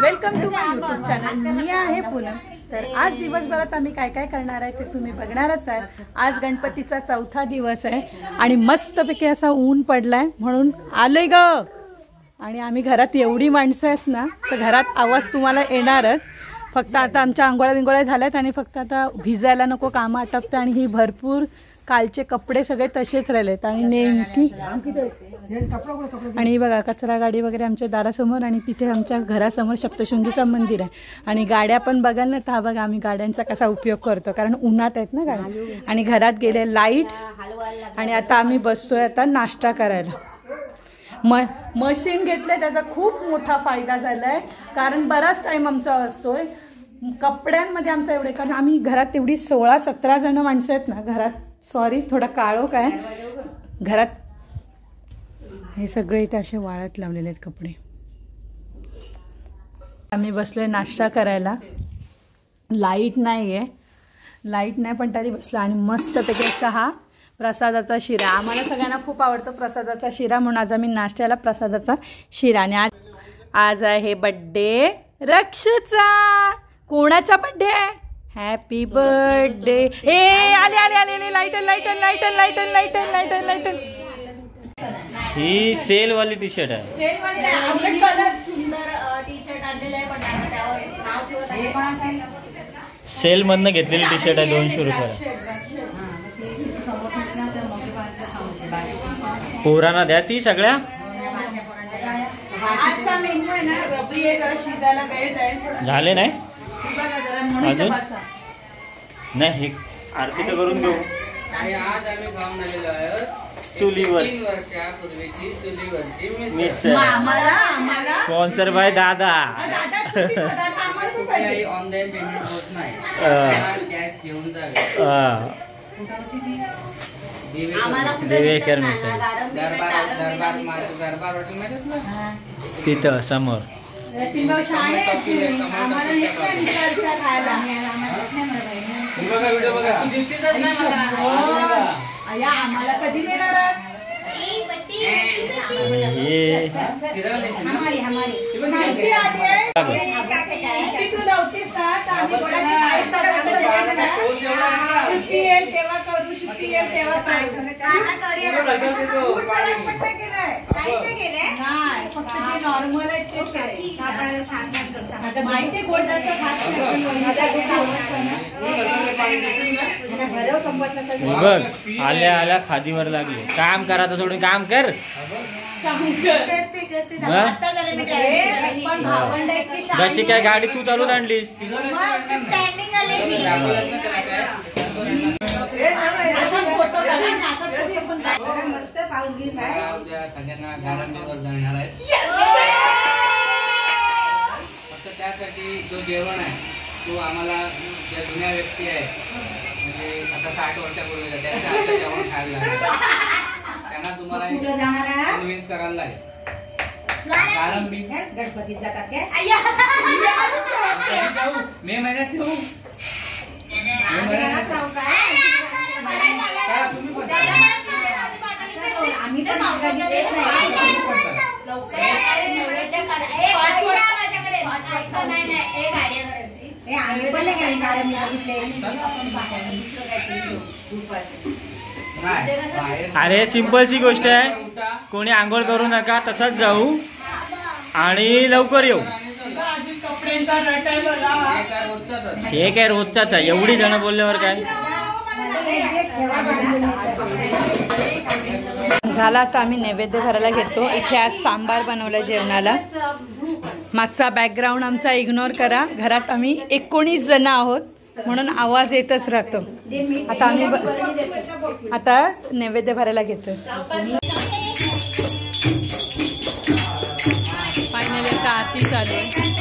Welcome to my YouTube channel. मी आहे पूनम। तर आज दिवसभरात आम्ही काय काय करणार आहे ते तुम्ही बघणारच आहे। आज गणपतीचा चौथा दिवस आहे आणि मस्तपैकी असा ऊन पडलाय म्हणून आलोय ग। आणि आम्ही घरात एवढी माणसं आहेत ना तर घरात आवाज तुम्हाला येणारच। फक्त आता आमच्या आंघोळ्या विंगोळ्या झाल्यात आणि फक्त आता भिजायला नको, कामं आटपते आणि ही भरपूर कालचे कपडे सगळे तसेच राहिलेत आणि नेमकी आणि बघा कचरा गाडी वगैरे आमच्या दारासमोर आणि तिथे आमच्या घरासमोर सप्तशृंगीचं मंदिर आहे आणि गाड्या पण बघाल ना तर बघा आम्ही गाड्यांचा कसा उपयोग करतो कारण उन्हात आहेत ना गाड्या। आणि घरात गेले लाईट आणि आता आम्ही बसतोय आता नाश्ता करायला। मशीन घेतले त्याचा खूप मोठा फायदा झालाय कारण बराच टाइम आमचा असतोय कपड्यांमध्ये आमचा एवढे, कारण आम्ही घरात एवढी 16-17 जण माणसं आहेत ना घरात। सॉरी थोडा काळो काय घरात हे सगळे इथे असे वाळत लावलेले आहेत कपडे। आम्ही बसलोय नाश्ता करायला। लाईट नाही पण तरी बसलो आणि मस्तपैकी चहा, प्रसादाचा शिरा। आम्हाला सगळ्यांना खूप आवडतो प्रसादाचा शिरा म्हणून आज आम्ही नाश्त्याला प्रसादाचा शिरा। आणि आज आहे बर्थडे रक्षूचा। कोणाचा बर्थडे आहे? Happy birthday. हे आले आले आले लाईटन लाईटन लाईटन लाईटन लाईटन लाईटन लाईटन। ही सेल वाली टी शर्ट आहे। सेल वाली आउटलेट कलर सुंदर टी शर्ट आणलेला आहे पण त्यावर नाव ठेवत आहे। सेल मधनं घेतलेली टी शर्ट आहे 200 रुपये। पोरांना द्या ती सगळ्या। आजचा मेनू आहे ना रबडी आहे, जरा शिजायला वेळ जाईल। झाले नाही अजून नाही, हे आरती तर करून घेऊ। आज आम्ही खाऊन आलेलो आहे चुलीवर 3 वर्षापूर्वीची चुलीवरची मिसळ। आम्हाला स्पॉन्सर बाय दादा। काही ऑनलाईन पेमेंट होत नाही, कॅश घेऊन जावे। देवेकर मिसळ दरबार हॉटेल माहितीच ना तिथं समोर। आम्हाला कधी देणार? तू नव्हतीस सुट्टी येईल तेव्हा करू, सुट्टी येईल तेव्हा नाही, फक्त जे नॉर्मल आहे तेच माहिती गोड जास्त बघ आल्या आल्या खादीवर लागले। काम करा तर थोडं काम कर। जशी काय गाडी तू चालून आणलीस। सगळ्यांना गॅरंटीवर जाणार आहे। फक्त त्यासाठी जो जेवण आहे तो आम्हाला ज्या जुन्या व्यक्ती आहे म्हणजे आता 60 वर्षापूर्वी त्यांच्या हातचं जेवण खायला लागेल, त्यांना तुम्हाला कन्व्हिन्स करायला लागेल। कारण मी गणपतीत जातात काय मे महिन्यात येऊ आम्ही अरे सिंपल सी गोष्ट आहे, कोणी आंघोळ करू नका, तसंच जाऊ आणि लवकर येऊ। हे काय रोजचाच आहे, एवढी जण बोलल्यावर काय झाला। आता आम्ही नैवेद्य भरायला घेतो। इथे आज सांबार बनवलं जेवणाला। मागचा बॅकग्राऊंड आमचा इग्नोर करा, घरात आम्ही 19 जण आहोत म्हणून आवाज येतच राहतो। आता आम्ही आता नैवेद्य भरायला घेतो। फायनली आता आरती चालू आहे।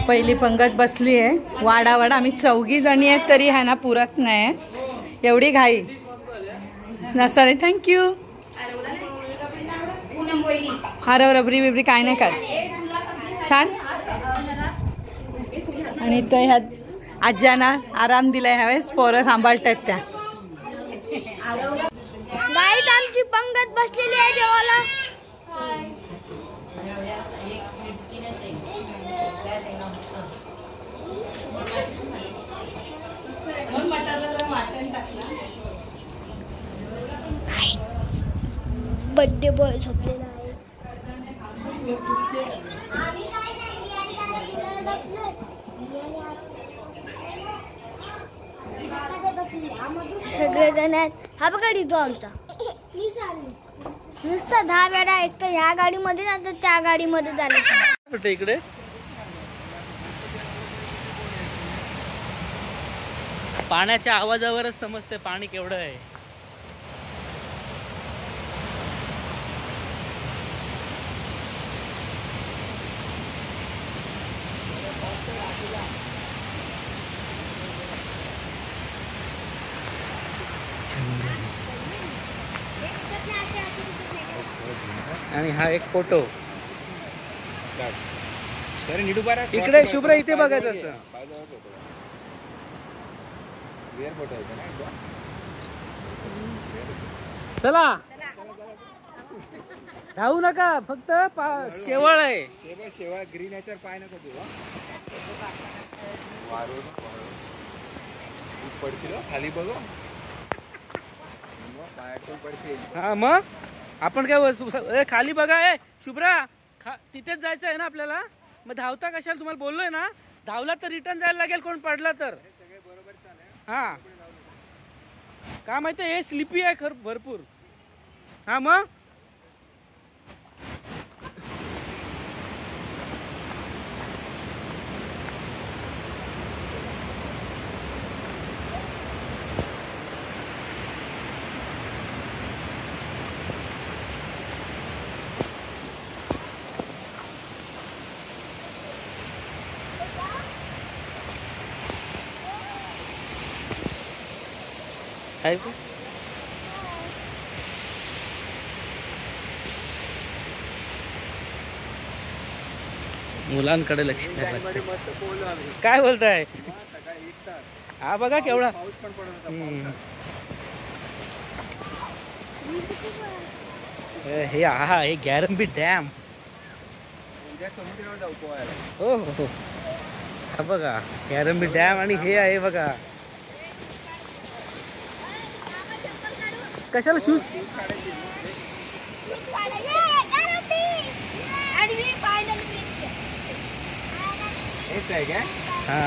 पहिली पंगत बसली आहे वाडावाडा। आम्ही 4 जणी आहेत तरी है ना पुरत नाही एवढी घाई नसारी। थँक्यू। हा रबरी बिबरी काय नाही काय छान. आणि इथं ह्या आज्यांना आराम दिलाय ह्यावेळेस पोरं सांभाळतात त्या. गाईत आमची पंगत बसलेली आहे जेवायला. बर्थडे बॉय झोपलेला आहे. सगळेजण आहेत. हा बघा तो आमचा नुसता 10 वेळा एक तर ह्या गाडीमध्ये ना तर त्या गाडीमध्ये झालं. इकडे पाण्याच्या आवाजावरच समजते पाणी केवढं आहे. आणि हा एक फोटो इकडे शुभ्रा इथे बघायचं असं. चला धावू नका फक्त शेवळ आहे. शेवळ ग्रीन नेचर पाय नको पडशील खाली बघ. हा मग आपण काय खाली बघा. शुभ्रा तिथेच जायचं आहे ना आपल्याला. मग धावता कशाला तुम्हाला बोललोय ना. धावला तर रिटर्न जायला लागेल कोण पडला तर. हा काय माहिती हे स्लिपी आहे खर भरपूर. हा मग मुलांकडे लक्ष द्यायला लागतं. काय बोलताय. हा बघा केवढा पाऊस पण पडत हे हा हे गॅरंबी डॅम. समुद्रावर जाऊ पोहायला. हो हो हा बघा गॅरंबी डॅम. आणि हे आहे बघा कशाला शूज हेच आहे काय. हा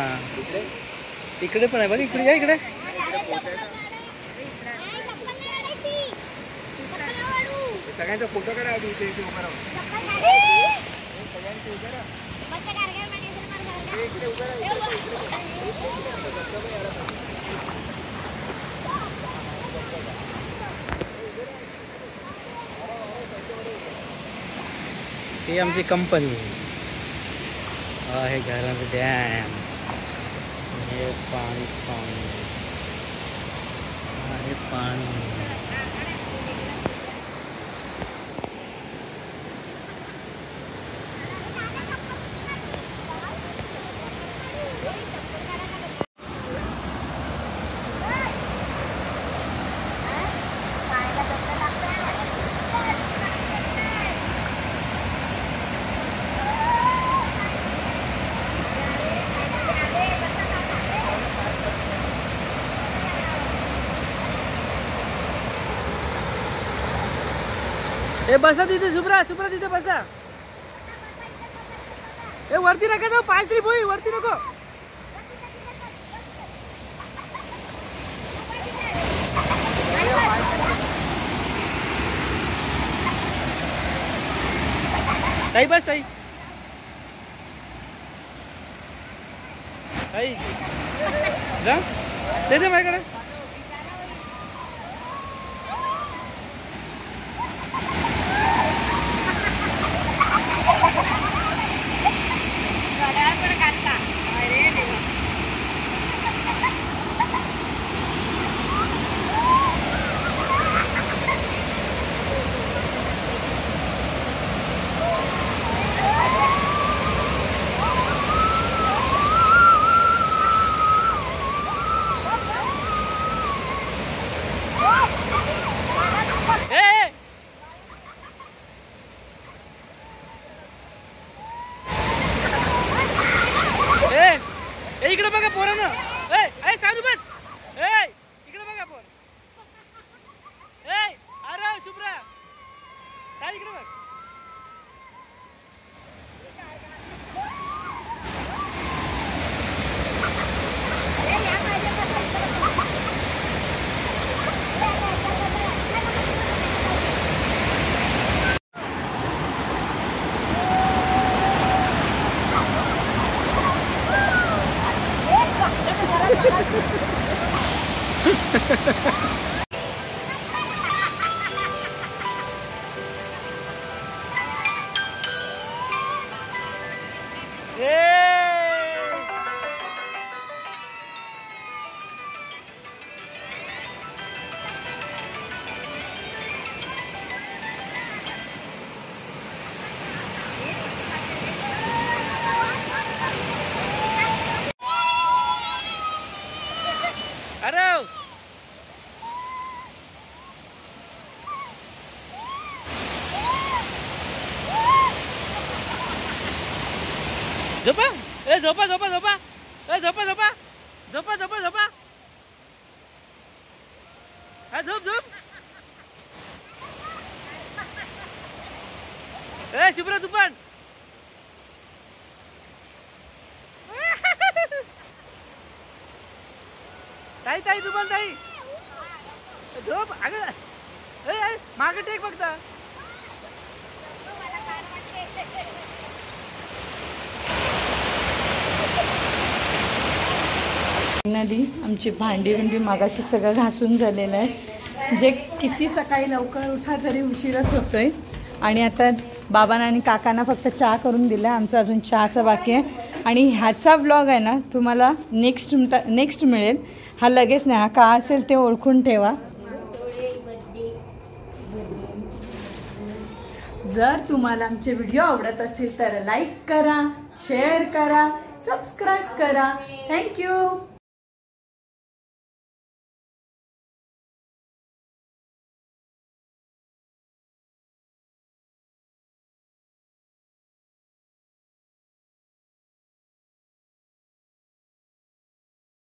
इकडे पण आहे बघ. इकडे या इकडे. सगळ्यांचा फोटो काढा आधी इथे उभा राहून. सगळ्यांचे उभे राहा. इकडे उभे राहा. ही आमची कंपनी आहे. घराचं डॅम हे पाणी पाणी हे पाणी. ए बसा तिथे शुभ्रा. शुभ्रा तिथे बसा. ए वरती नका जाऊ. पाय स्लिप होईल. वरती नको. ताई बस ताई. ताई जा दे माझ्याकडे. पोरांनो, ए सानू बस, इकडे बघा पोर, अरे शुभ्रा काय इकडे बघ. झोपा झोपा झोपा झोपा झोपा झोपा झोपा झोपा झोपा हा झोप झोप. शुभ्रा तू पण ताई ताई तू पण ताई झोप. अगं मागे टेक फक्त. नदी आमची भांडी मागाशी सगळं घासून झालेलं आहे. जे किती सकाळी लवकर उठा तरी उशीरच होतोय. आणि आता बाबांना आणि काकांना फक्त चहा करून दिला, आमचा अजून चहाचा बाकी आहे. आणि ह्याचा व्लॉग आहे ना तुम्हाला नेक्स्ट मिळेल. हा लगेच नाही, हा का असेल ते ओळखून ठेवा. जर तुम्हाला आमचे व्हिडिओ आवडत असेल तर लाईक करा, शेअर करा, सबस्क्राईब करा. थँक्यू.